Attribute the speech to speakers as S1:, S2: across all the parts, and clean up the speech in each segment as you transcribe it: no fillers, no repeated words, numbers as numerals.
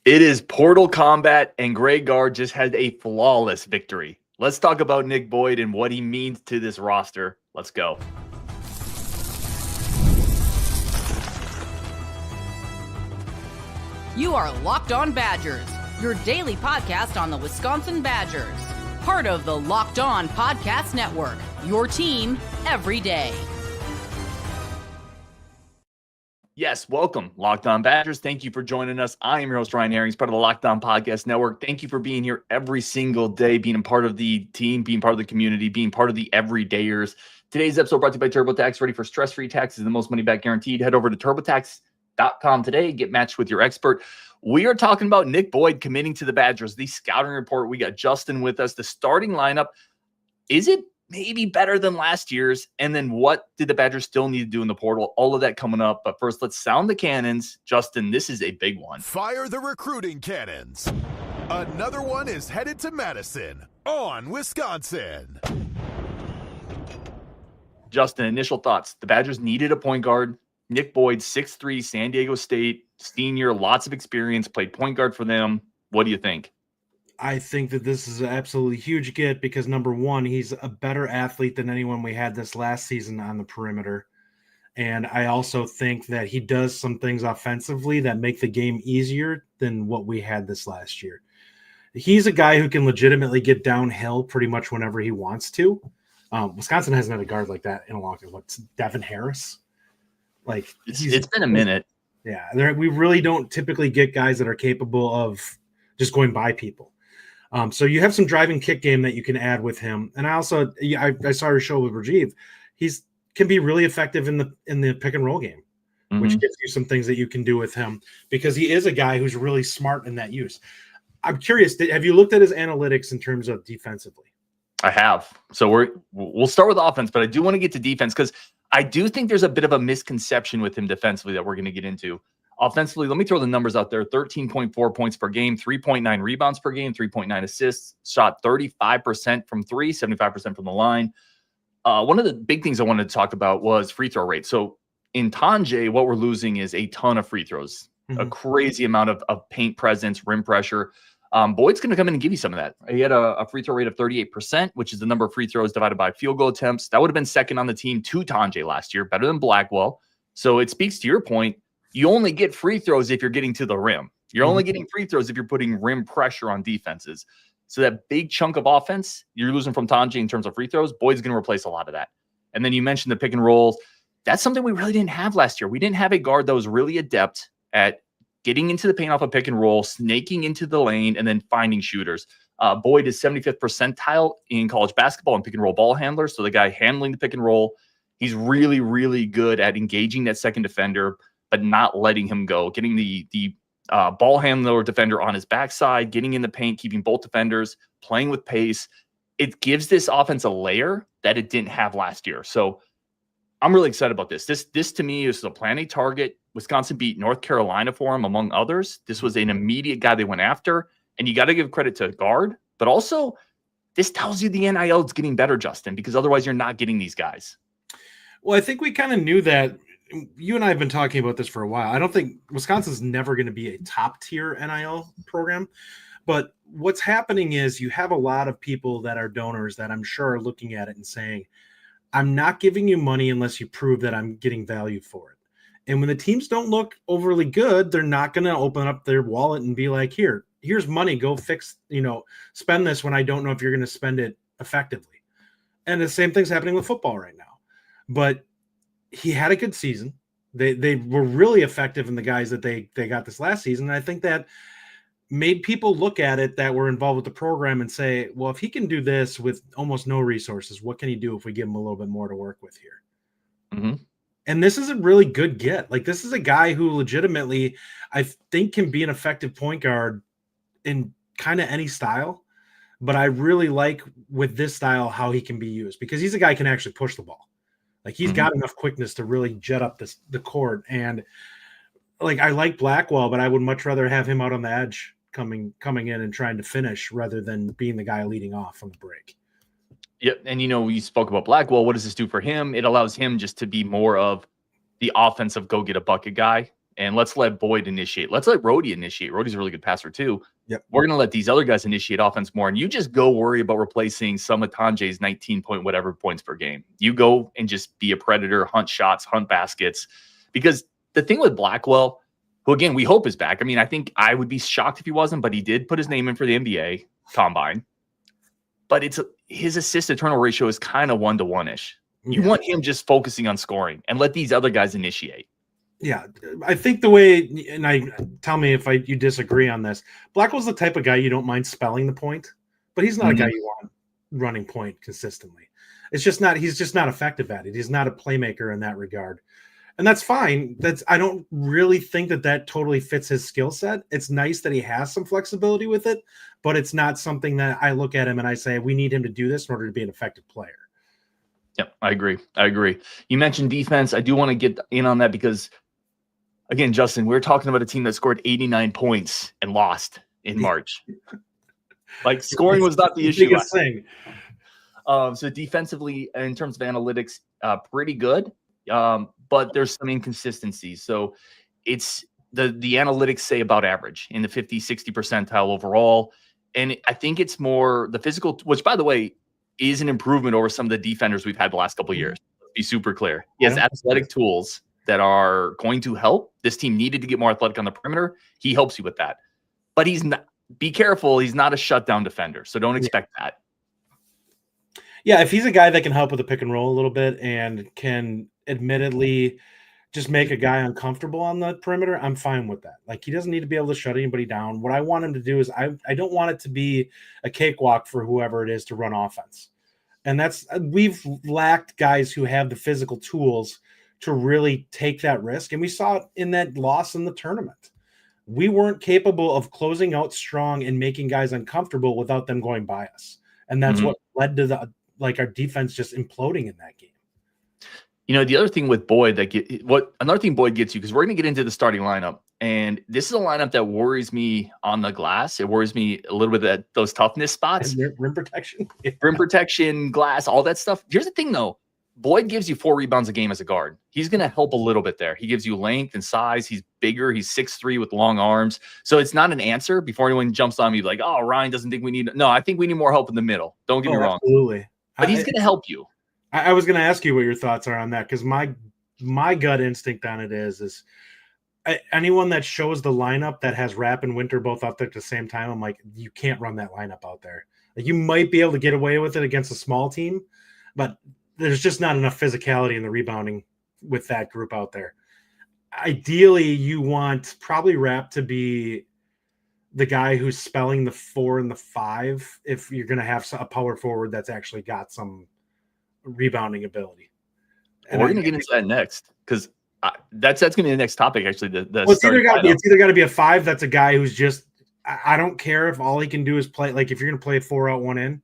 S1: It is Portal Combat, and Gard just had a flawless victory. Let's talk about Nick Boyd and what he means to this roster. Let's go.
S2: You are Locked On Badgers, your daily podcast on the Wisconsin Badgers. Part of the Locked On Podcast Network, your team every day.
S1: Yes, welcome, Locked On Badgers. Thank you for joining us. I am your host, Ryan Herrings, part of the Locked On Podcast Network. Thank you for being here every single day, being a part of the team, being part of the community, being part of the everydayers. Today's episode brought to you by TurboTax. Ready for stress-free taxes and the most money back guaranteed? Head over to TurboTax.com today. Get matched with your expert. We are talking about Nick Boyd committing to the Badgers. The scouting report. We got Justin with us. The starting lineup. Is it maybe better than last year's? And then what did the Badgers still need to do in the portal? All of that coming up. But first, let's sound the cannons. Justin, this is a big one.
S3: Fire the recruiting cannons. Another one is headed to Madison on Wisconsin.
S1: Justin, initial thoughts. The Badgers needed a point guard. Nick Boyd, 6'3", San Diego State, senior, lots of experience, played point guard for them. What do you think?
S4: I think that this is an absolutely huge get because, number one, he's a better athlete than anyone we had this last season on the perimeter. And I also think that he does some things offensively that make the game easier than what we had this last year. He's a guy who can legitimately get downhill pretty much whenever he wants to. Wisconsin hasn't had a guard like that in a long time. What's Devin Harris? Like
S1: it's been a minute.
S4: Yeah, we really don't typically get guys that are capable of just going by people. So you have some driving kick game that you can add with him. And I saw your show with Rajiv. Can be really effective in the pick and roll game, which gives you some things that you can do with him because he is a guy who's really smart in that use. I'm curious, have you looked at his analytics in terms of defensively?
S1: I have. So we'll start with offense, but I do want to get to defense because I do think there's a bit of a misconception with him defensively that we're going to get into. Offensively, let me throw the numbers out there. 13.4 points per game, 3.9 rebounds per game, 3.9 assists, shot 35% from three, 75% from the line. One of the big things I wanted to talk about was free throw rate. So in Tanjay, what we're losing is a ton of free throws, a crazy amount of paint presence, rim pressure. Boyd's going to come in and give you some of that. He had a free throw rate of 38%, which is the number of free throws divided by field goal attempts. That would have been second on the team to Tanjay last year, better than Blackwell. So it speaks to your point. You only get free throws if you're getting to the rim. You're only getting free throws if you're putting rim pressure on defenses. So that big chunk of offense you're losing from Tanjay in terms of free throws, Boyd's going to replace a lot of that. And then you mentioned the pick and rolls. That's something we really didn't have last year. We didn't have a guard that was really adept at getting into the paint off a pick and roll, snaking into the lane, and then finding shooters. Boyd is 75th percentile in college basketball and pick and roll ball handler. So the guy handling the pick and roll, he's really, really good at engaging that second defender, but not letting him go, getting the ball handler or defender on his backside, getting in the paint, keeping both defenders, playing with pace. It gives this offense a layer that it didn't have last year. So I'm really excited about this. This to me is a Plan A target. Wisconsin beat North Carolina for him, among others. This was an immediate guy they went after. And you got to give credit to Gard. But also, this tells you the NIL is getting better, Justin, because otherwise you're not getting these guys.
S4: Well, I think we kind of knew that. You and I have been talking about this for a while. I don't think Wisconsin's never going to be a top-tier NIL program. But what's happening is you have a lot of people that are donors that I'm sure are looking at it and saying, I'm not giving you money unless you prove that I'm getting value for it. And when the teams don't look overly good, they're not going to open up their wallet and be like, here's money, go spend this when I don't know if you're going to spend it effectively. And the same thing's happening with football right now. But he had a good season. They were really effective in the guys that they got this last season. And I think that made people look at it that were involved with the program and say, well, if he can do this with almost no resources, what can he do if we give him a little bit more to work with here? Mm-hmm. And this is a really good get. Like, this is a guy who legitimately, I think, can be an effective point guard in kind of any style. But I really like with this style how he can be used because he's a guy who can actually push the ball. Like, he's got enough quickness to really jet up the court. And like, I like Blackwell, but I would much rather have him out on the edge coming in and trying to finish rather than being the guy leading off on the break.
S1: Yep. And, you spoke about Blackwell. What does this do for him? It allows him just to be more of the offensive go get a bucket guy and let's let Boyd initiate. Let's let Rhodey initiate. Rhodey's a really good passer too.
S4: Yep.
S1: We're going to let these other guys initiate offense more, and you just go worry about replacing some of Tanjay's 19 point whatever points per game. You go and just be a predator, hunt shots, hunt baskets. Because the thing with Blackwell, who again we hope is back. I mean, I think I would be shocked if he wasn't, but he did put his name in for the NBA combine. But his assist to turnover ratio is kind of 1-to-1-ish. You want him just focusing on scoring and let these other guys initiate.
S4: Yeah, I think the way, and tell me if you disagree on this. Blackwell's the type of guy you don't mind spelling the point, but he's not a guy you want running point consistently. It's just not. He's just not effective at it. He's not a playmaker in that regard, and that's fine. I don't really think that totally fits his skill set. It's nice that he has some flexibility with it, but it's not something that I look at him and I say we need him to do this in order to be an effective player.
S1: Yep, I agree. You mentioned defense. I do want to get in on that because, again, Justin, we're talking about a team that scored 89 points and lost in March. Like, scoring was not the issue.
S4: Biggest thing.
S1: So defensively, in terms of analytics, pretty good, but there's some inconsistencies. So it's the analytics say about average in the 50, 60 percentile overall. And I think it's more the physical, which, by the way, is an improvement over some of the defenders we've had the last couple of years. Let's be super clear. He has athletic tools that are going to help. This team needed to get more athletic on the perimeter. He helps you with that. But he's not, be careful, he's not a shutdown defender. So don't expect that.
S4: Yeah, if he's a guy that can help with the pick and roll a little bit and can admittedly just make a guy uncomfortable on the perimeter, I'm fine with that. Like, he doesn't need to be able to shut anybody down. What I want him to do is I don't want it to be a cakewalk for whoever it is to run offense. And we've lacked guys who have the physical tools to really take that risk. And we saw it in that loss in the tournament. We weren't capable of closing out strong and making guys uncomfortable without them going by us. And that's what led to our defense just imploding in that game.
S1: You know, the other thing with Boyd another thing Boyd gets you, because we're going to get into the starting lineup, and this is a lineup that worries me on the glass. It worries me a little bit at those toughness spots.
S4: And rim protection.
S1: Rim protection, glass, all that stuff. Here's the thing, though. Boyd gives you 4 rebounds a game as a guard. He's going to help a little bit there. He gives you length and size. He's bigger. He's 6'3" with long arms. So it's not an answer before anyone jumps on me like, oh, Ryan doesn't think we need. No, I think we need more help in the middle. Don't get me wrong.
S4: Absolutely.
S1: But he's going to help you.
S4: I was going to ask you what your thoughts are on that, because my gut instinct on it is anyone that shows the lineup that has Rapp and Winter both out there at the same time, I'm like, you can't run that lineup out there. Like, you might be able to get away with it against a small team, but there's just not enough physicality in the rebounding with that group out there. Ideally, you want probably Rapp to be the guy who's spelling the 4 and the 5 if you're going to have a power forward that's actually got some rebounding ability. And
S1: we're going to get into that next, because that's going to be the next topic, actually.
S4: It's either got to be a 5 that's a guy who's just, I don't care if all he can do is play. Like, if you're going to play a 4 out 1 in,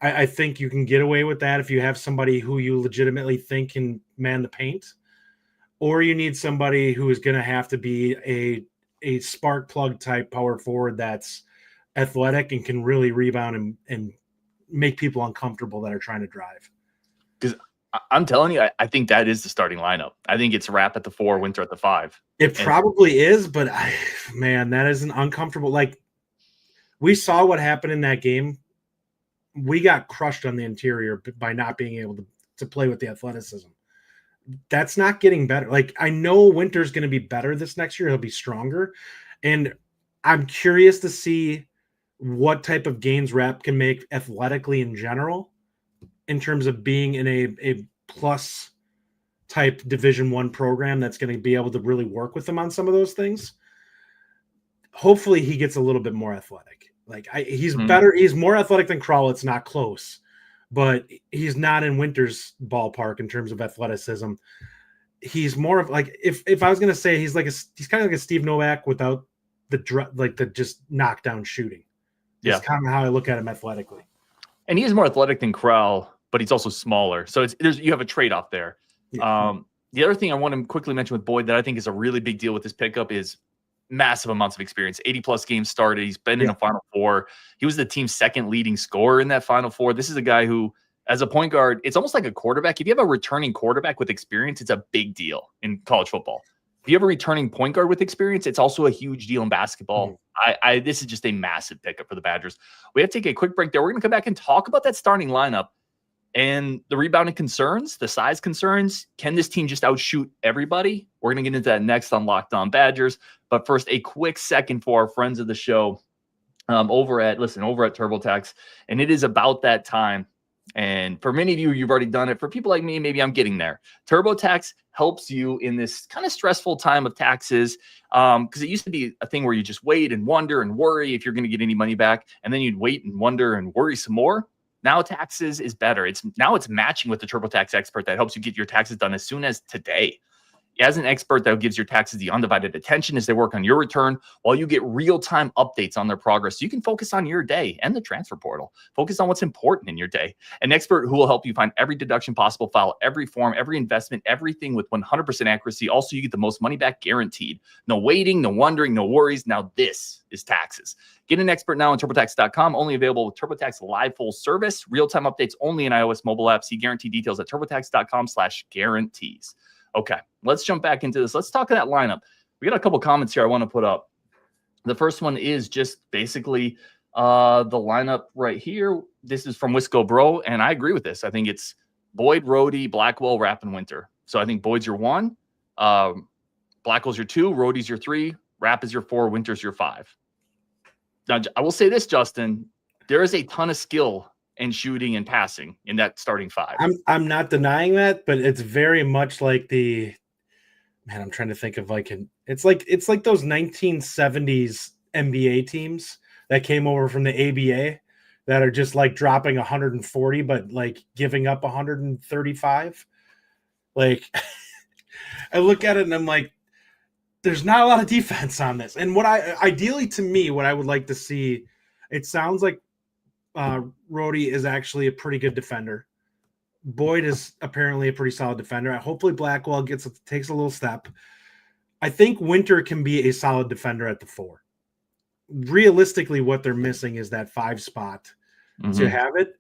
S4: I think you can get away with that if you have somebody who you legitimately think can man the paint, or you need somebody who is going to have to be a spark plug type power forward that's athletic and can really rebound and make people uncomfortable that are trying to drive.
S1: Because I'm telling you, I think that is the starting lineup. I think it's Rapp at the 4, Winter at the 5.
S4: It probably is, but man, that is an uncomfortable. Like, we saw what happened in that game. We got crushed on the interior by not being able to play with the athleticism. That's not getting better. Like, I know Winter's going to be better this next year. He'll be stronger. And I'm curious to see what type of gains Rapp can make athletically in general, in terms of being in a plus type Division I program that's going to be able to really work with him on some of those things. Hopefully he gets a little bit more athletic. Like, he's better. He's more athletic than Krall. It's not close, but he's not in Winter's ballpark in terms of athleticism. He's more of like, if I was going to say he's kind of like a Steve Novak without the just knockdown shooting. That's kind of how I look at him athletically. And
S1: he is more athletic than Krall, but he's also smaller. So you have a trade-off there. Yeah. The other thing I want to quickly mention with Boyd that I think is a really big deal with this pickup is massive amounts of experience. 80-plus games started. He's been in the Final Four. He was the team's second leading scorer in that Final Four. This is a guy who, as a point guard, it's almost like a quarterback. If you have a returning quarterback with experience, it's a big deal in college football. If you have a returning point guard with experience, it's also a huge deal in basketball. This is just a massive pickup for the Badgers. We have to take a quick break there. We're going to come back and talk about that starting lineup and the rebounding concerns, the size concerns. Can this team just outshoot everybody? We're going to get into that next on Locked On Badgers. But first, a quick second for our friends of the show over at TurboTax. And it is about that time. And for many of you, you've already done it. For people like me, maybe I'm getting there. TurboTax helps you in this kind of stressful time of taxes, because it used to be a thing where you just wait and wonder and worry if you're going to get any money back, and then you'd wait and wonder and worry some more. Now taxes is better. It's matching with the TurboTax expert that helps you get your taxes done as soon as today. As an expert that gives your taxes the undivided attention as they work on your return, while you get real-time updates on their progress, so you can focus on your day and the transfer portal. Focus on what's important in your day. An expert who will help you find every deduction possible, file every form, every investment, everything with 100% accuracy. Also, you get the most money back guaranteed. No waiting, no wondering, no worries. Now this is taxes. Get an expert now on TurboTax.com. Only available with TurboTax Live full service. Real-time updates only in iOS mobile app. See guarantee details at TurboTax.com/guarantees. Okay, let's jump back into this. Let's talk of that lineup. We got a couple comments here I want to put up. The first one is just basically the lineup right here. This is from Wisco Bro, and I agree with this. I think it's Boyd, Rhodey, Blackwell, Rapp, and Winter. So I think Boyd's your 1, Blackwell's your 2, Rhodey's your 3, Rapp is your 4, Winter's your 5. Now, I will say this, Justin. There is a ton of skill and shooting and passing in that starting 5.
S4: I'm not denying that, but it's very much like I'm trying to think of it's like those 1970s NBA teams that came over from the ABA that are just like dropping 140 but like giving up 135. Like I look at it and I'm like, there's not a lot of defense on this. And what I would like to see, it sounds like Rhodey is actually a pretty good defender. Boyd is apparently a pretty solid defender. Hopefully Blackwell takes a little step. I think Winter can be a solid defender at the 4. Realistically, what they're missing is that 5 spot to have it,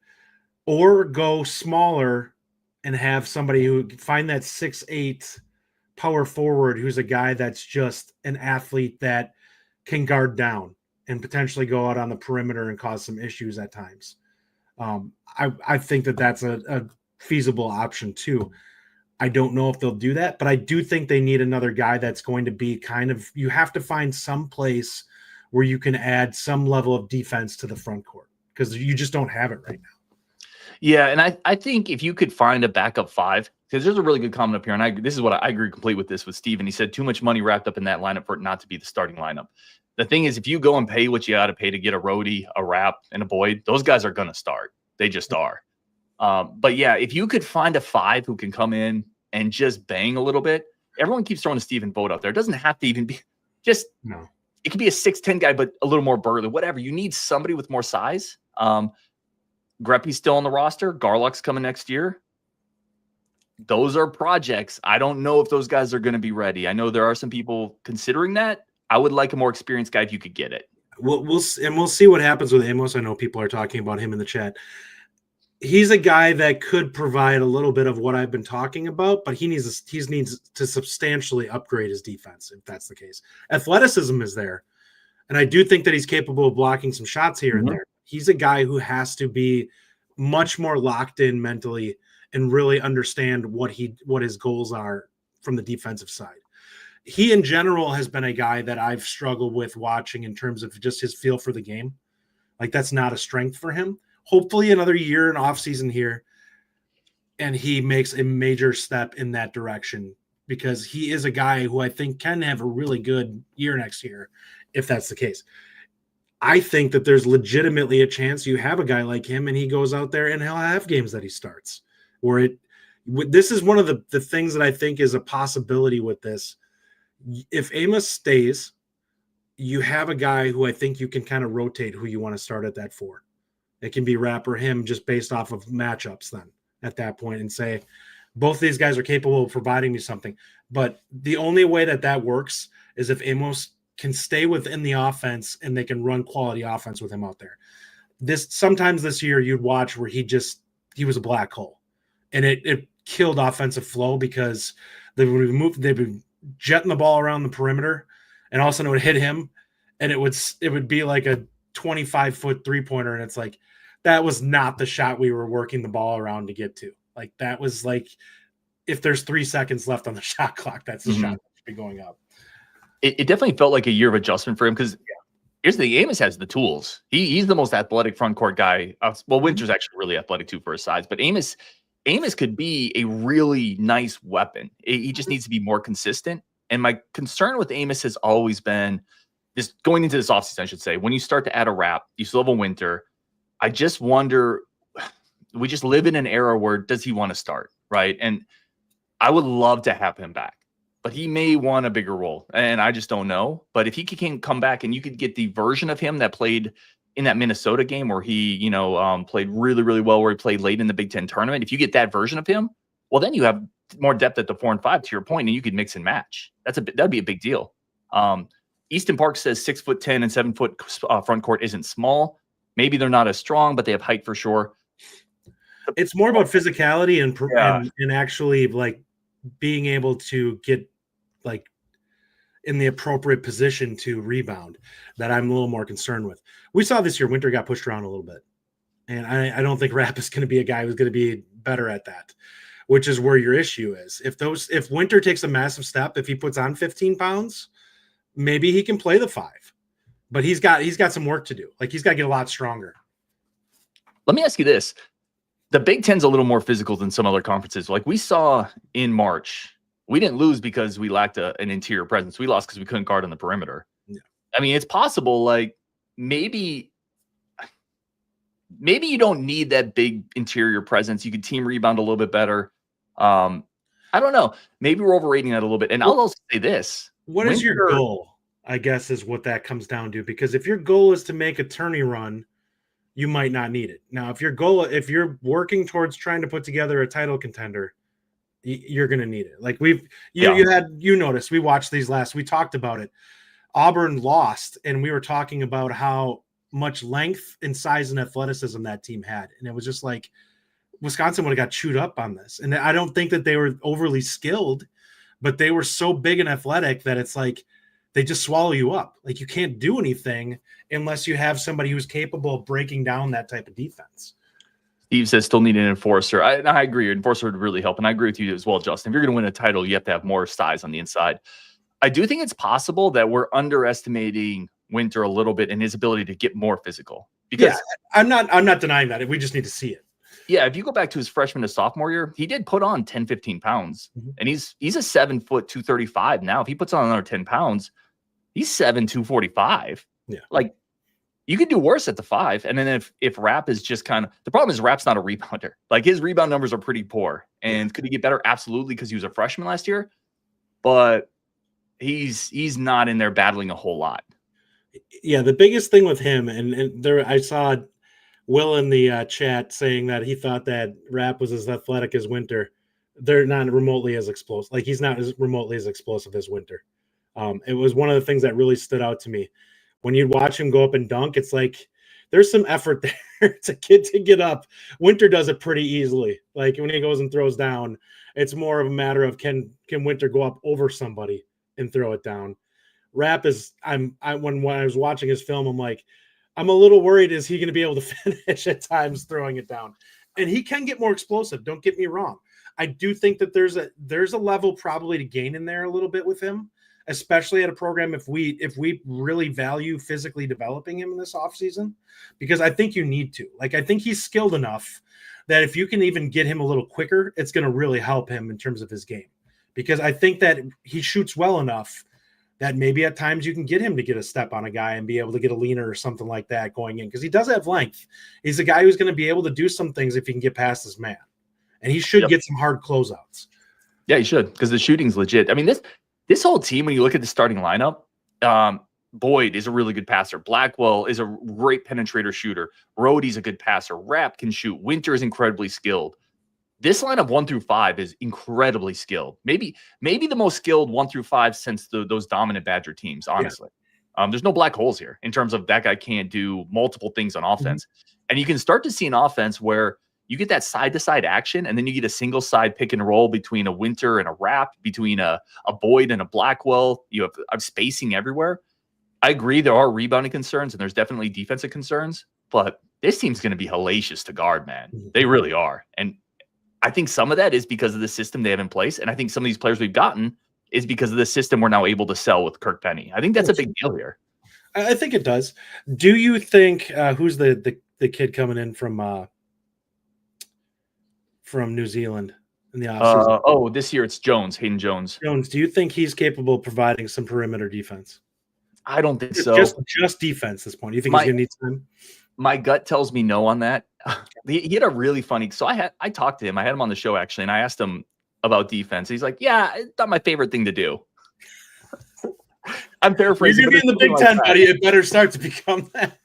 S4: or go smaller and have somebody who find that 6'8" power forward who's a guy that's just an athlete that can guard down and potentially go out on the perimeter and cause some issues at times. I think that's a feasible option too. I don't know if they'll do that, but I do think they need another guy that's going to be you have to find some place where you can add some level of defense to the front court, because you just don't have it right now.
S1: Yeah, and I think if you could find a backup 5, because there's a really good comment up here, and this is what I agree complete with this with Steven. He said too much money wrapped up in that lineup for it not to be the starting lineup. The thing is, if you go and pay what you got to pay to get a Rhodey, a Rapp, and a Boyd, those guys are going to start. They just are. But yeah, if you could find a 5 who can come in and just bang a little bit, everyone keeps throwing a Steven Vogt out there. It doesn't have to even be just no. It could be a 6'10" guy, but a little more burly, whatever. You need somebody with more size. Greppy's still on the roster. Garlock's coming next year. Those are projects. I don't know if those guys are going to be ready. I know there are some people considering that. I would like a more experienced guy if you could get it.
S4: We'll see what happens with Amos. I know people are talking about him in the chat. He's a guy that could provide a little bit of what I've been talking about, but he needs to substantially upgrade his defense if that's the case. Athleticism is there, and I do think that he's capable of blocking some shots here and there. He's a guy who has to be much more locked in mentally and really understand what his goals are from the defensive side. He in general has been a guy that I've struggled with watching in terms of just his feel for the game. Like, that's not a strength for him. Hopefully another year in off season here, and he makes a major step in that direction, because he is a guy who I think can have a really good year next year, if that's the case. I think that there's legitimately a chance you have a guy like him and he goes out there and he'll have games that he starts. This is one of the things that I think is a possibility with this. If Amos stays, you have a guy who I think you can kind of rotate who you want to start at that 4. It can be Rapp or him, just based off of matchups then at that point, and say, both these guys are capable of providing me something. But the only way that works is if Amos can stay within the offense and they can run quality offense with him out there. Sometimes this year you'd watch where he was a black hole, and it killed offensive flow, because they've been jetting the ball around the perimeter, and all of a sudden it would hit him, and it would be like a 25-foot 3-pointer, and it's like that was not the shot we were working the ball around to get to. Like that was like if there's 3 seconds left on the shot clock, that's the shot that should be going up.
S1: It definitely felt like a year of adjustment for him because here's the thing, Amos has the tools. He's the most athletic front court guy. Well, Winter's actually really athletic too for his size, but Amos could be a really nice weapon. He just needs to be more consistent. And my concern with Amos has always been this going into this offseason, I should say, when you start to add a wrap, you still have a Winter. I just wonder, we just live in an era where does he want to start, right? And I would love to have him back, but he may want a bigger role, and I just don't know. But if he can come back and you could get the version of him that played in that Minnesota game where he, played really, really well, where he played late in the Big Ten tournament, if you get that version of him, well, then you have more depth at the 4 and 5 to your point, and you could mix and match. That'd be a big deal. Easton Park says 6'10" and 7 foot front court isn't small. Maybe they're not as strong, but they have height for sure.
S4: It's more about physicality and actually like being able to get like in the appropriate position to rebound that I'm a little more concerned with. We saw this year Winter got pushed around a little bit, and I don't think Rapp is going to be a guy who's going to be better at that, which is where your issue is. If Winter takes a massive step, if he puts on 15 pounds, maybe he can play the 5, but he's got some work to do. Like he's got to get a lot stronger.
S1: Let me ask you this. The Big Ten's a little more physical than some other conferences. Like we saw in March, we didn't lose because we lacked an interior presence. We lost because we couldn't guard on the perimeter. Yeah. I mean, it's possible, like maybe you don't need that big interior presence. You could team rebound a little bit better. I don't know. Maybe we're overrating that a little bit. And I'll also say this.
S4: What is your goal, I guess, is what that comes down to. Because if your goal is to make a tourney run, you might not need it. Now, if you're working towards trying to put together a title contender, you're going to need it. Like you noticed, we watched these we talked about it. Auburn lost, and we were talking about how much length and size and athleticism that team had. And it was just like Wisconsin would have got chewed up on this. And I don't think that they were overly skilled, but they were so big and athletic that it's like they just swallow you up. Like you can't do anything unless you have somebody who's capable of breaking down that type of defense.
S1: Steve says still need an enforcer. I agree. An enforcer would really help. And I agree with you as well, Justin. If you're going to win a title, you have to have more size on the inside. I do think it's possible that we're underestimating Winter a little bit in his ability to get more physical. Because
S4: I'm not denying that. We just need to see it.
S1: Yeah, if you go back to his freshman to sophomore year, he did put on 10, 15 pounds. Mm-hmm. And he's a 7 foot 235 now. If he puts on another 10 pounds, he's 7, 245. Yeah. Like you could do worse at the 5. And then if Rapp is just kind of the problem is Rapp's not a rebounder. Like his rebound numbers are pretty poor. And could he get better? Absolutely, because he was a freshman last year. But he's not in there battling a whole lot.
S4: Yeah, the biggest thing with him, and there I saw Will in the chat saying that he thought that Rapp was as athletic as Winter. They're not remotely as explosive. Like he's not as remotely as explosive as Winter. It was one of the things that really stood out to me. When you watch him go up and dunk, it's like there's some effort there to get up. Winter does it pretty easily. Like when he goes and throws down, it's more of a matter of can Winter go up over somebody and throw it down. Rapp is when I was watching his film, I'm like, I'm a little worried. Is he going to be able to finish at times throwing it down? And he can get more explosive. Don't get me wrong. I do think that there's a level probably to gain in there a little bit with him, especially at a program if we really value physically developing him in this offseason, because I think you need to. Like I think he's skilled enough that if you can even get him a little quicker, it's going to really help him in terms of his game. Because I think that he shoots well enough that maybe at times you can get him to get a step on a guy and be able to get a leaner or something like that going in, because he does have length. He's a guy who's going to be able to do some things if he can get past his man. And he should get some hard closeouts.
S1: Yeah, he should, because the shooting's legit. I mean, this whole team, when you look at the starting lineup, Boyd is a really good passer. Blackwell is a great penetrator shooter. Rhodey's a good passer. Rapp can shoot. Winter is incredibly skilled. This lineup 1 through 5 is incredibly skilled. Maybe the most skilled 1 through 5 since those dominant Badger teams, honestly. Yeah. There's no black holes here in terms of that guy can't do multiple things on offense. Mm-hmm. And you can start to see an offense where You get that side-to-side action, and then you get a single side pick and roll between a Winter and a Wrap, between a Boyd and a Blackwell. You have spacing everywhere. I agree there are rebounding concerns, and there's definitely defensive concerns, but this team's going to be hellacious to guard, man. They really are. And I think some of that is because of the system they have in place, and I think some of these players we've gotten is because of the system we're now able to sell with Kirk Penny. I think that's a big deal here.
S4: I think it does. Do you think who's the kid coming in from New Zealand in the offseason?
S1: This year it's Jones, Hayden Jones.
S4: Do you think he's capable of providing some perimeter defense?
S1: I don't think so.
S4: Just defense at this point. You think he's going to need time?
S1: My gut tells me no on that. He had a really funny. So I talked to him. I had him on the show actually, and I asked him about defense. He's like, "Yeah, it's not my favorite thing to do." I'm paraphrasing.
S4: You're in the Big Ten, buddy. It better start to become that.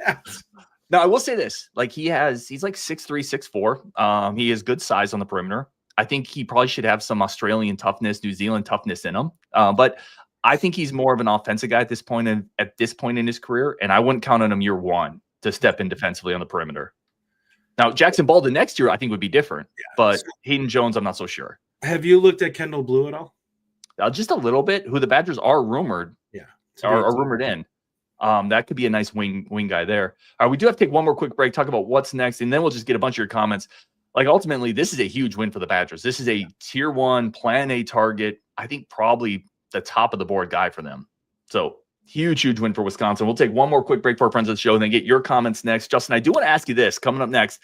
S1: Now I will say this: like he's like 6'3", 6'4". He has good size on the perimeter. I think he probably should have some Australian toughness, New Zealand toughness in him. But I think he's more of an offensive guy at this point in his career, and I wouldn't count on him year one to step in defensively on the perimeter. Now, Jackson Baldwin next year, I think would be different, but Hayden Jones, I'm not so sure.
S4: Have you looked at Kendall Blue at all?
S1: Just a little bit. Who the Badgers are rumored, are rumored in. That could be a nice wing guy there. All right, we do have to take one more quick break, talk about what's next, and then we'll just get a bunch of your comments. Like ultimately, this is a huge win for the Badgers. This is a tier 1 plan A target. I think probably the top of the board guy for them. So huge win for Wisconsin. We'll take one more quick break for our friends of the show and then get your comments next. Justin, I do want to ask you this coming up next.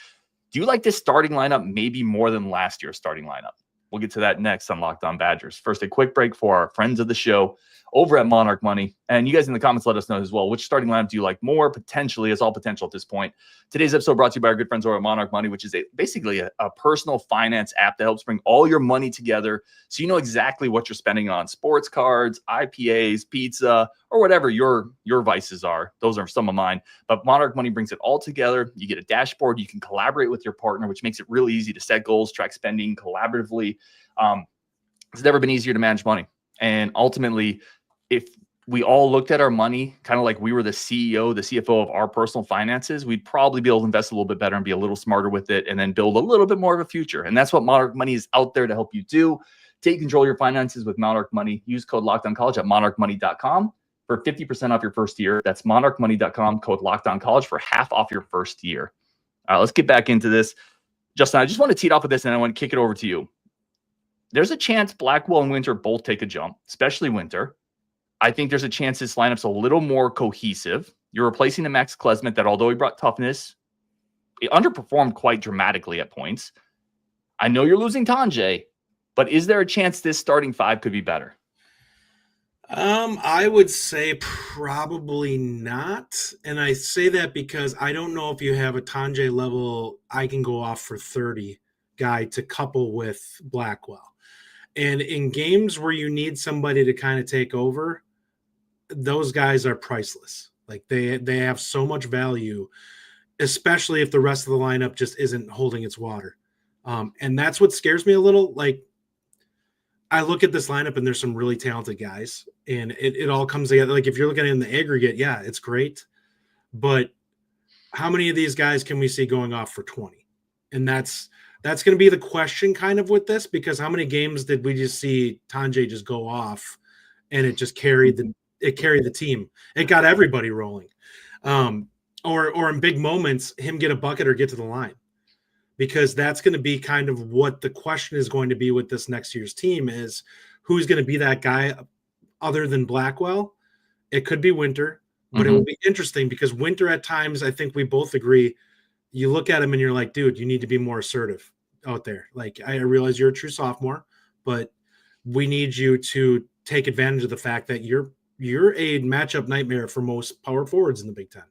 S1: Do you like this starting lineup maybe more than last year's starting lineup? We'll get to that next on Locked On Badgers. First, a quick break for our friends of the show over at Monarch Money. And you guys in the comments let us know as well, which starting lineup do you like more? Potentially, it's all potential at this point. Today's episode brought to you by our good friends over at Monarch Money, which is basically a personal finance app that helps bring all your money together so you know exactly what you're spending on. Sports cards, IPAs, pizza, or whatever your vices are. Those are some of mine. But Monarch Money brings it all together. You get a dashboard. You can collaborate with your partner, which makes it really easy to set goals, track spending collaboratively. It's never been easier to manage money. And ultimately, if we all looked at our money kind of like we were the CEO, the CFO of our personal finances, we'd probably be able to invest a little bit better and be a little smarter with it and then build a little bit more of a future. And that's what Monarch Money is out there to help you do. Take control of your finances with Monarch Money. Use code LOCKEDONCollege at monarchmoney.com for 50% off your first year. That's monarchmoney.com, code LOCKEDONCollege for half off your first year. All right, let's get back into this. Justin, I just want to tee it off with this and I want to kick it over to you. There's a chance Blackwell and Winter both take a jump, especially Winter. I think there's a chance this lineup's a little more cohesive. You're replacing the Max Klesmit that, although he brought toughness, it underperformed quite dramatically at points. I know you're losing Tanjay, but is there a chance this starting five could be better?
S4: I would say probably not. And I say that because I don't know if you have a Tanjay level I can go off for 30 guy to couple with Blackwell. And in games where you need somebody to kind of take over, those guys are priceless. Like they have so much value, especially if the rest of the lineup just isn't holding its water. And that's what scares me a little. Like I look at this lineup and there's some really talented guys and it all comes together. Like if you're looking at it in the aggregate, yeah, it's great. But how many of these guys can we see going off for 20? And that's going to be the question kind of with this, because how many games did we just see Tanjay just go off and it just carried the team. It got everybody rolling. Or in big moments, him get a bucket or get to the line, because that's going to be kind of what the question is going to be with this next year's team is who's going to be that guy other than Blackwell. It could be Winter, but it will be interesting because Winter at times, I think we both agree, you look at him and you're like, dude, you need to be more assertive out there. Like I realize you're a true sophomore, but we need you to take advantage of the fact that you're a matchup nightmare for most power forwards in the Big Ten.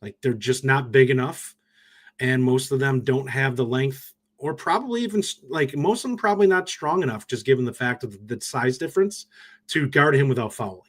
S4: Like they're just not big enough. And most of them don't have the length or probably even like most of them probably not strong enough, just given the fact of the size difference to guard him without fouling.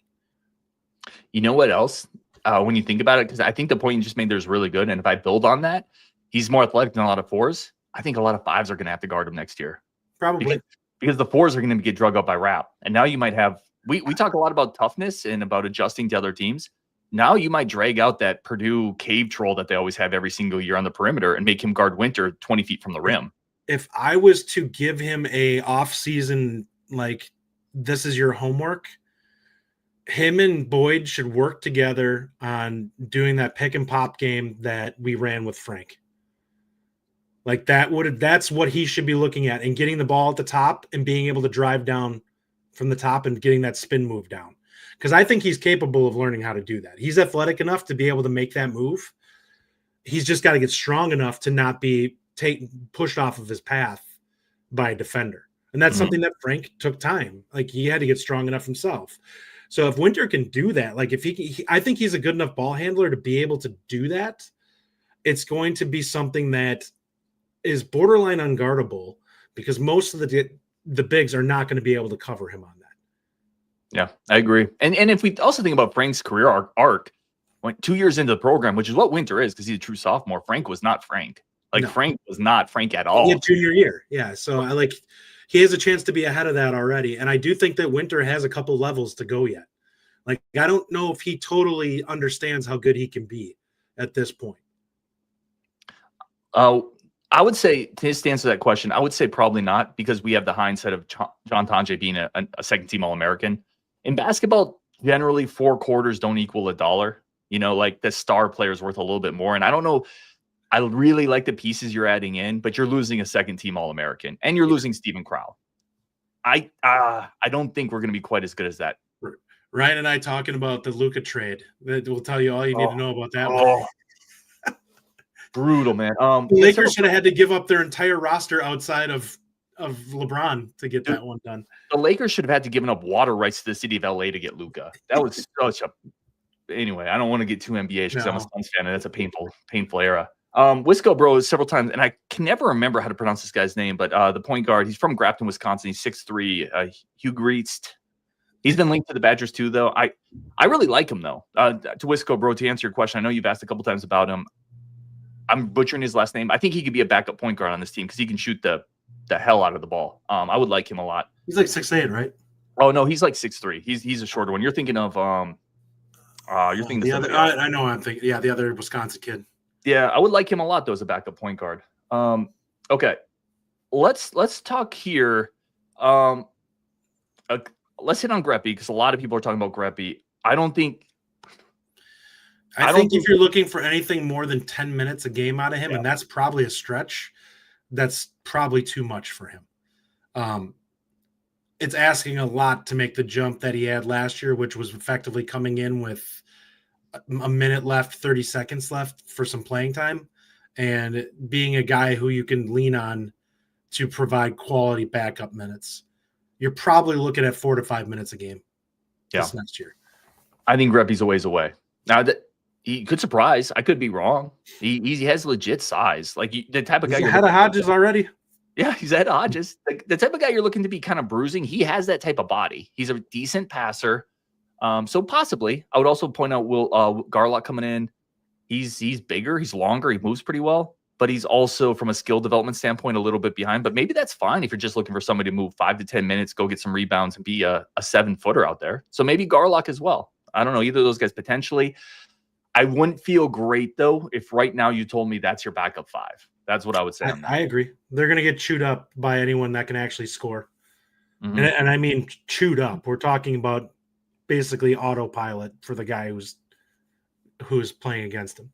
S1: You know what else? When you think about it, because I think the point you just made there is really good. And if I build on that, he's more athletic than a lot of fours. I think a lot of fives are going to have to guard him next year.
S4: Probably.
S1: Because the fours are going to get drug up by Rap. And now you might have, we talk a lot about toughness and about adjusting to other teams. now you might drag out that Purdue cave troll that they always have every single year on the perimeter and make him guard Winter 20 feet from the rim.
S4: If I was to give him a off-season, like, this is your homework, him and Boyd should work together on doing that pick and pop game that we ran with Frank. Like, that's what he should be looking at, and getting the ball at the top and being able to drive down from the top and getting that spin move down. Because I think he's capable of learning how to do that. He's athletic enough to be able to make that move. He's just got to get strong enough to not be pushed off of his path by a defender. And that's something that Frank took time. Like, he had to get strong enough himself. So if Winter can do that, like, if I think he's a good enough ball handler to be able to do that. It's going to be something that is borderline unguardable, because most of the bigs are not going to be able to cover him on that.
S1: Yeah, I agree. And if we also think about Frank's career arc, went 2 years into the program, which is what Winter is, because he's a true sophomore. Frank was not Frank. No. Frank was not Frank at all.
S4: Junior year. Yeah. So he has a chance to be ahead of that already. And I do think that Winter has a couple levels to go yet. Like, I don't know if he totally understands how good he can be at this point.
S1: I would say, to answer that question, I would say probably not, because we have the hindsight of John Tonje being a second-team All-American. In basketball, generally 4 quarters don't equal $1. Like, the star player is worth a little bit more. And I don't know. I really like the pieces you're adding in, but you're losing a second-team All-American, and you're losing Stephen Crowell. I don't think we're going to be quite as good as that.
S4: Ryan and I talking about the Luka trade. That will tell you all you need to know about that one.
S1: Brutal, man.
S4: The Lakers should have had to give up their entire roster outside of LeBron to get that one done.
S1: The Lakers should have had to give up water rights to the city of LA to get Luka. That was such a. Anyway, I don't want to get too NBA because I'm a Suns fan, and that's a painful era. Wisco Bro several times, and I can never remember how to pronounce this guy's name, but the point guard, he's from Grafton, Wisconsin. He's 6'3". Hugh Greetst. He's been linked to the Badgers too, though. I really like him, though. To Wisco Bro, to answer your question, I know you've asked a couple times about him. I'm butchering his last name. I think he could be a backup point guard on this team because he can shoot the hell out of the ball. I would like him a lot.
S4: He's like 6'8", right?
S1: Oh no, he's like 6'3". He's a shorter one. You're thinking of you're thinking
S4: the other. I know I'm thinking. Yeah, the other Wisconsin kid.
S1: Yeah, I would like him a lot though as a backup point guard. Okay, let's talk here. Let's hit on Greppy because a lot of people are talking about Greppy. I think
S4: if you're looking for anything more than 10 minutes a game out of him, and that's probably a stretch, that's probably too much for him. It's asking a lot to make the jump that he had last year, which was effectively coming in with a minute left, 30 seconds left for some playing time, and being a guy who you can lean on to provide quality backup minutes. You're probably looking at 4 to 5 minutes a game this next year.
S1: I think Greppy's a ways away. Now that he could surprise, I could be wrong. He has legit size, like the type of guy.
S4: He's ahead of Hodges already.
S1: Yeah, he's ahead of Hodges. The type of guy you're looking to be kind of bruising. He has that type of body. He's a decent passer. So possibly, I would also point out Will Garlock coming in. He's bigger. He's longer. He moves pretty well. But he's also, from a skill development standpoint, a little bit behind. But maybe that's fine if you're just looking for somebody to move 5 to 10 minutes, go get some rebounds, and be a 7-footer out there. So maybe Garlock as well. I don't know. Either of those guys potentially. I wouldn't feel great, though, if right now you told me that's your backup 5. That's what I would say.
S4: I agree. They're going to get chewed up by anyone that can actually score. Mm-hmm. And I mean chewed up. We're talking about basically autopilot for the guy who's playing against him.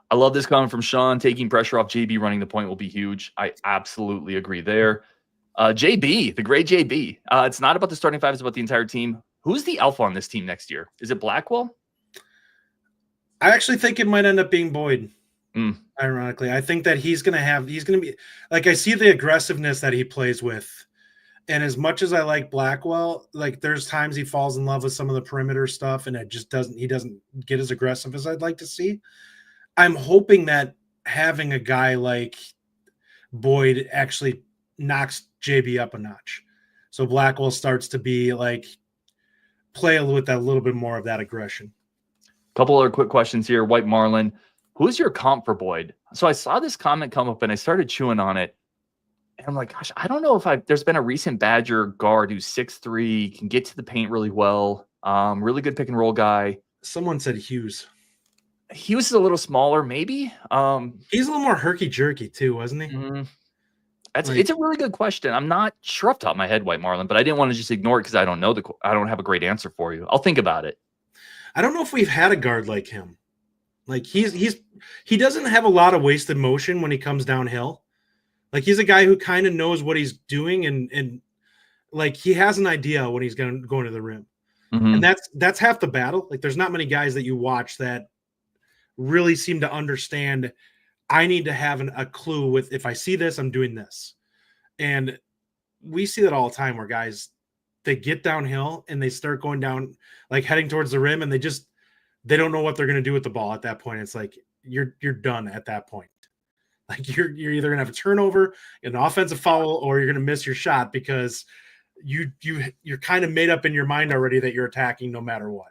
S1: I love this comment from Sean. Taking pressure off JB running the point will be huge. I absolutely agree there. JB, the great JB. It's not about the starting 5. It's about the entire team. Who's the alpha on this team next year? Is it Blackwell?
S4: I actually think it might end up being Boyd. Ironically, I think that he's going to be like, I see the aggressiveness that he plays with. And as much as I like Blackwell, like there's times he falls in love with some of the perimeter stuff and he doesn't get as aggressive as I'd like to see. I'm hoping that having a guy like Boyd actually knocks JB up a notch. So Blackwell starts to be like, play with that little bit more of that aggression.
S1: Couple other quick questions here. White Marlin, who's your comp for Boyd? So I saw this comment come up and I started chewing on it. And I'm like, gosh, I don't know if there's been a recent Badger guard who's 6'3", can get to the paint really well. Really good pick and roll guy.
S4: Someone said Hughes.
S1: Hughes is a little smaller, maybe.
S4: He's a little more herky-jerky too, wasn't he?
S1: It's a really good question. I'm not sure off the top of my head, White Marlin, but I didn't want to just ignore it because I don't know I don't have a great answer for you. I'll think about it.
S4: I don't know if we've had a guard like him. Like he doesn't have a lot of wasted motion when he comes downhill. Like he's a guy who kind of knows what he's doing and like he has an idea when he's going to the rim. And that's half the battle. Like there's not many guys that you watch that really seem to understand I need to have a clue with if I see this, I'm doing this. And we see that all the time where guys, they get downhill and they start going down, like heading towards the rim, and they don't know what they're going to do with the ball at that point. It's like you're done at that point. Like you're either going to have a turnover, an offensive foul, or you're going to miss your shot because you're kind of made up in your mind already that you're attacking no matter what.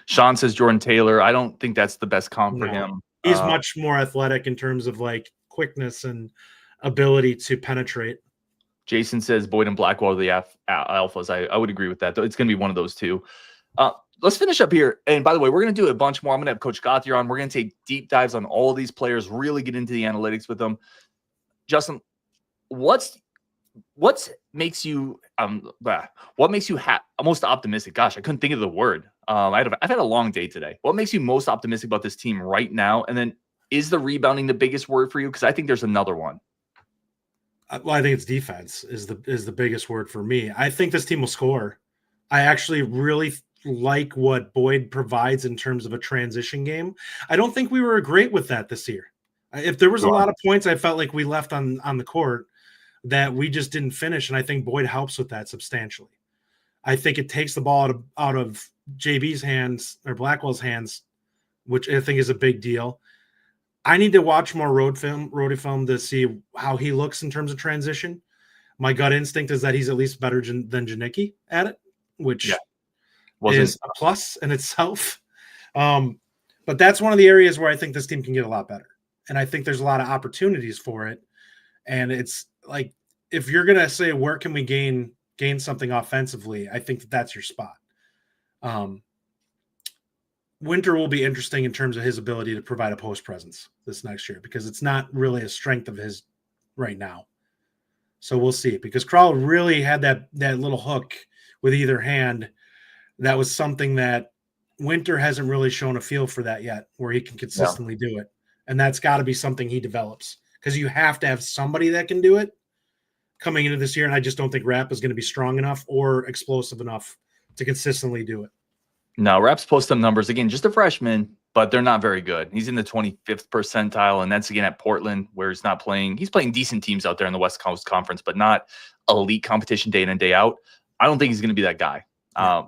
S1: Sean says Jordan Taylor. I don't think that's the best comp for him.
S4: He's much more athletic in terms of like quickness and ability to penetrate.
S1: Jason says Boyd and Blackwell are the alphas. I would agree with that, though. It's going to be one of those two. Let's finish up here. And by the way, we're going to do a bunch more. I'm going to have Coach Gauthier on. We're going to take deep dives on all of these players, really get into the analytics with them. Justin, what makes you most optimistic? Gosh, I couldn't think of the word. I've had a long day today. What makes you most optimistic about this team right now? And then is the rebounding the biggest word for you? Because I think there's another one.
S4: Well, I think it's defense is the biggest word for me. I think this team will score. I actually really like what Boyd provides in terms of a transition game. I don't think we were great with that this year. If there was a lot of points I felt like we left on the court that we just didn't finish, and I think Boyd helps with that substantially. I think it takes the ball out of JB's hands or Blackwell's hands, which I think is a big deal. I need to watch more road film to see how he looks in terms of transition. My gut instinct is that he's at least better than Janicki at it, which is a plus in itself. But that's one of the areas where I think this team can get a lot better. And I think there's a lot of opportunities for it. And it's like, if you're going to say, where can we gain something offensively? I think that's your spot. Winter will be interesting in terms of his ability to provide a post presence this next year, because it's not really a strength of his right now. So we'll see, because Crowell really had that little hook with either hand. That was something that Winter hasn't really shown a feel for that yet, where he can consistently do it. And that's got to be something he develops, because you have to have somebody that can do it coming into this year. And I just don't think Rapp is going to be strong enough or explosive enough to consistently do it.
S1: No, Rapp's post some numbers. Again, just a freshman, but they're not very good. He's in the 25th percentile, and that's again at Portland, where he's not playing. He's playing decent teams out there in the West Coast Conference, but not elite competition day in and day out. I don't think he's going to be that guy.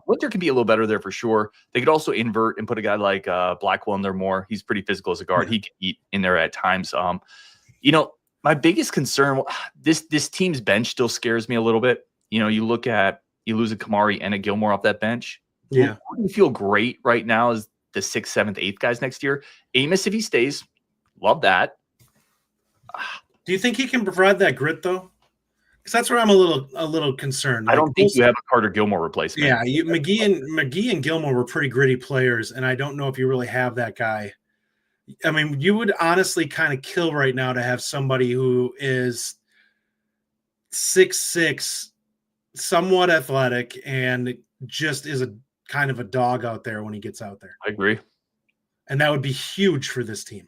S1: Winter can be a little better there for sure. They could also invert and put a guy like Blackwell in there more. He's pretty physical as a guard. He can eat in there at times. My biggest concern, this team's bench still scares me a little bit. You lose a Kamari and a Gilmore off that bench.
S4: Yeah.
S1: We feel great right now as the 6th, 7th, 8th guys next year. Amos, if he stays, love that.
S4: Do you think he can provide that grit though? Because that's where I'm a little concerned.
S1: I don't think you have a Carter Gilmore replacement.
S4: Yeah, McGee and Gilmore were pretty gritty players, and I don't know if you really have that guy. I mean, you would honestly kind of kill right now to have somebody who is 6'6", somewhat athletic, and just is a kind of a dog out there when he gets out there.
S1: I agree.
S4: And that would be huge for this team.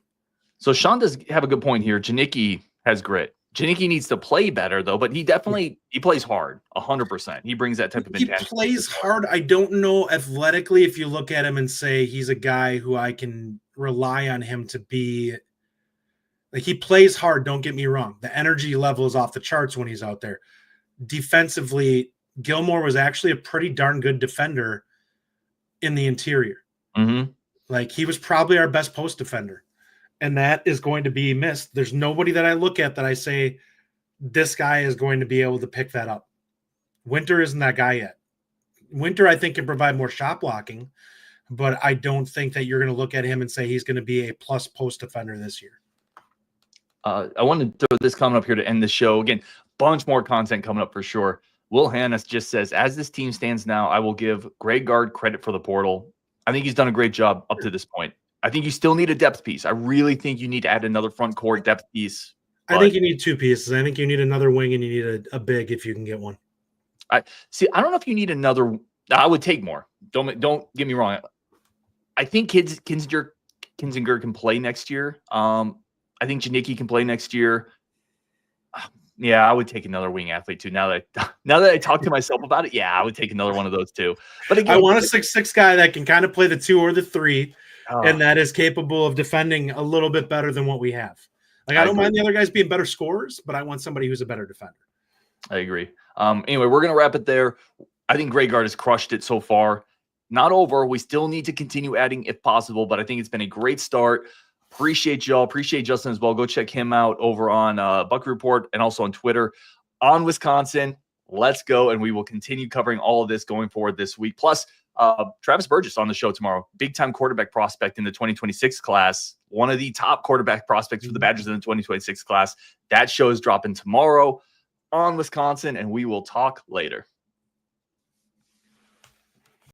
S1: So Sean does have a good point here. Janicki has grit. Janicki needs to play better, though, but he plays hard, 100%. He brings that type of intensity.
S4: He plays hard. I don't know athletically if you look at him and say he's a guy who I can rely on him to be like, he plays hard. Don't get me wrong. The energy level is off the charts when he's out there. Defensively, Gilmore was actually a pretty darn good defender in the interior.
S1: Mm-hmm.
S4: Like, he was probably our best post defender. And that is going to be missed. There's nobody that I look at that I say, this guy is going to be able to pick that up. Winter isn't that guy yet. Winter, I think, can provide more shot blocking, but I don't think that you're going to look at him and say he's going to be a plus post defender this year.
S1: I wanted to throw this comment up here to end the show. Again, bunch more content coming up for sure. Will Hannes just says, as this team stands now, I will give Greg Gard credit for the portal. I think he's done a great job up to this point. I think you still need a depth piece. I really think you need to add another front court depth piece.
S4: I think you need two pieces. I think you need another wing and you need a big if you can get one.
S1: I don't know if you need another. I would take more. Don't get me wrong. I think Kinzinger can play next year. I think Janicki can play next year. Yeah, I would take another wing athlete too. Now that I talk to myself about it, yeah, I would take another one of those too. But again,
S4: I want a 6'6" guy that can kind of play the 2 or the 3, and that is capable of defending a little bit better than what we have. Like I don't mind the other guys being better scorers, but I want somebody who's a better defender.
S1: I agree. Anyway, we're gonna wrap it there. I think Gard has crushed it so far. Not over. We still need to continue adding if possible, but I think it's been a great start. Appreciate y'all. Appreciate Justin as well. Go check him out over on Buck Report and also on Twitter on Wisconsin. Let's go. And we will continue covering all of this going forward this week. Plus, Travis Burgess on the show tomorrow. Big-time quarterback prospect in the 2026 class. One of the top quarterback prospects for the Badgers in the 2026 class. That show is dropping tomorrow on Wisconsin, and we will talk later.